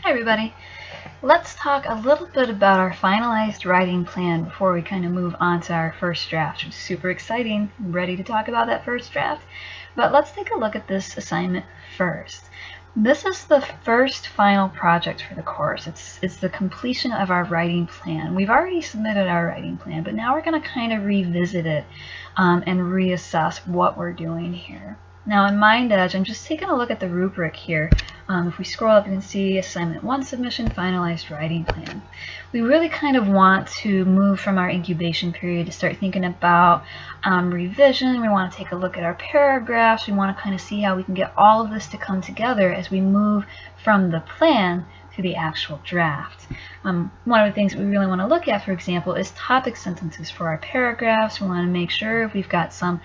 Hi everybody. Let's talk a little bit about our finalized writing plan before we kind of move on to our first draft, which is super exciting. I'm ready to talk about that first draft. But let's take a look at this assignment first. This is the first final project for the course. It's the completion of our writing plan. We've already submitted our writing plan, but now we're going to kind of revisit it and reassess what we're doing here. Now in MindEdge, I'm just taking a look at the rubric here. If we scroll up, you can see Assignment 1 Submission, Finalized Writing Plan. We really kind of want to move from our incubation period to start thinking about revision. We want to take a look at our paragraphs. We want to kind of see how we can get all of this to come together as we move from the plan to the actual draft. One of the things we really want to look at, for example, is topic sentences for our paragraphs. We want to make sure if we've got some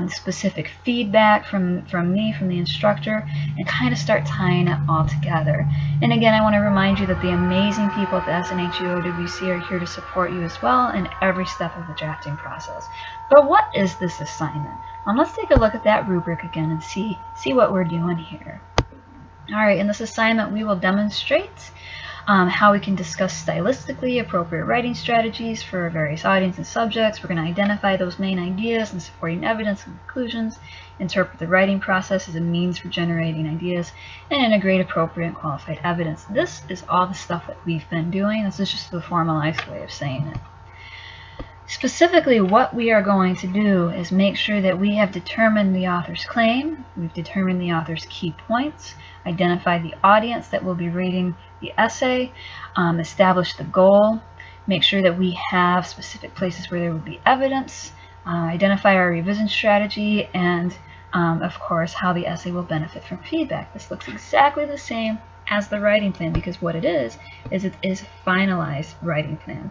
specific feedback from me, from the instructor, and kind of start tying it all together. And again, I want to remind you that the amazing people at the SNHU-OWC are here to support you as well in every step of the drafting process. But what is this assignment? Let's take a look at that rubric again and see what we're doing here. Alright, in this assignment we will demonstrate how we can discuss stylistically appropriate writing strategies for various audiences and subjects. We're going to identify those main ideas and supporting evidence and conclusions, interpret the writing process as a means for generating ideas, and integrate appropriate and qualified evidence. This is all the stuff that we've been doing. This is just the formalized way of saying it. Specifically, what we are going to do is make sure that we have determined the author's claim, we've determined the author's key points, identified the audience that will be reading the essay, establish the goal, make sure that we have specific places where there would be evidence, identify our revision strategy, and of course how the essay will benefit from feedback. This looks exactly the same as the writing plan because what it is it is a finalized writing plan.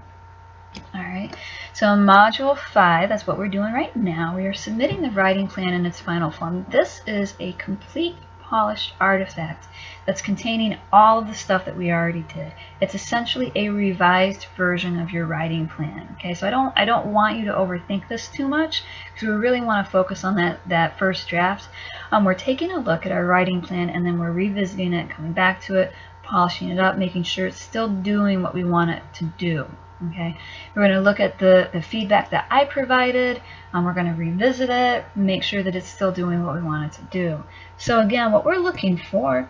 Alright, so in Module 5, that's what we're doing right now. We are submitting the writing plan in its final form. This is a complete polished artifact that's containing all of the stuff that we already did. It's essentially a revised version of your writing plan. Okay, so I don't want you to overthink this too much because we really want to focus on that first draft. We're taking a look at our writing plan and then we're revisiting it, coming back to it, polishing it up, making sure it's still doing what we want it to do. Okay, we're going to look at the feedback that I provided. We're going to revisit it, make sure that it's still doing what we want it to do. So again, what we're looking for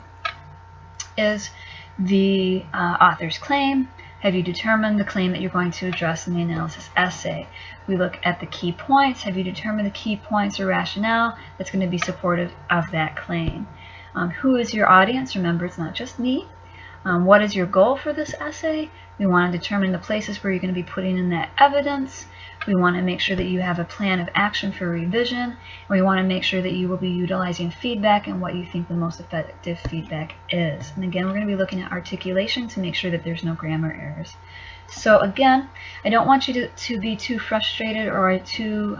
is the author's claim. Have you determined the claim that you're going to address in the analysis essay? We look at the key points. Have you determined the key points or rationale that's going to be supportive of that claim? Who is your audience? Remember, it's not just me. What is your goal for this essay? We want to determine the places where you're going to be putting in that evidence. We want to make sure that you have a plan of action for revision. And we want to make sure that you will be utilizing feedback and what you think the most effective feedback is. And again, we're going to be looking at articulation to make sure that there's no grammar errors. So again, I don't want you to be too frustrated or too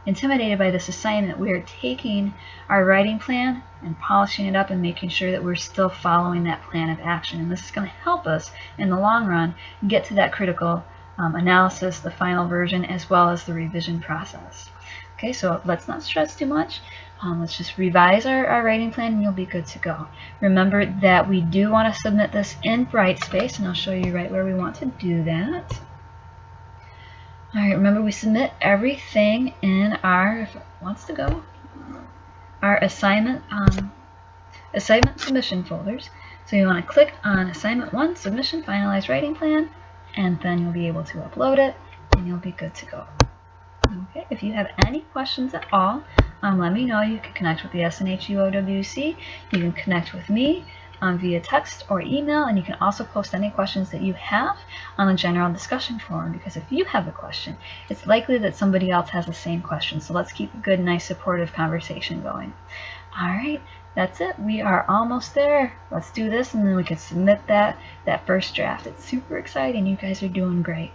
intimidated by this assignment. We are taking our writing plan and polishing it up and making sure that we're still following that plan of action. And this is going to help us in the long run get to that critical analysis, the final version, as well as the revision process. Okay, so let's not stress too much. Let's just revise our writing plan and you'll be good to go. Remember that we do want to submit this in Brightspace, and I'll show you right where we want to do that. Alright, remember we submit everything in our, if it wants to go, our assignment submission folders. So you want to click on Assignment 1, Submission, Finalized Writing Plan, and then you'll be able to upload it, and you'll be good to go. Okay, if you have any questions at all, let me know. You can connect with the SNHU-OWC, you can connect with me via text or email, and you can also post any questions that you have on the general discussion forum, because if you have a question, it's likely that somebody else has the same question. So let's keep a good, nice, supportive conversation going. Alright, that's it. We are almost there. Let's do this and then we can submit that first draft. It's super exciting. You guys are doing great.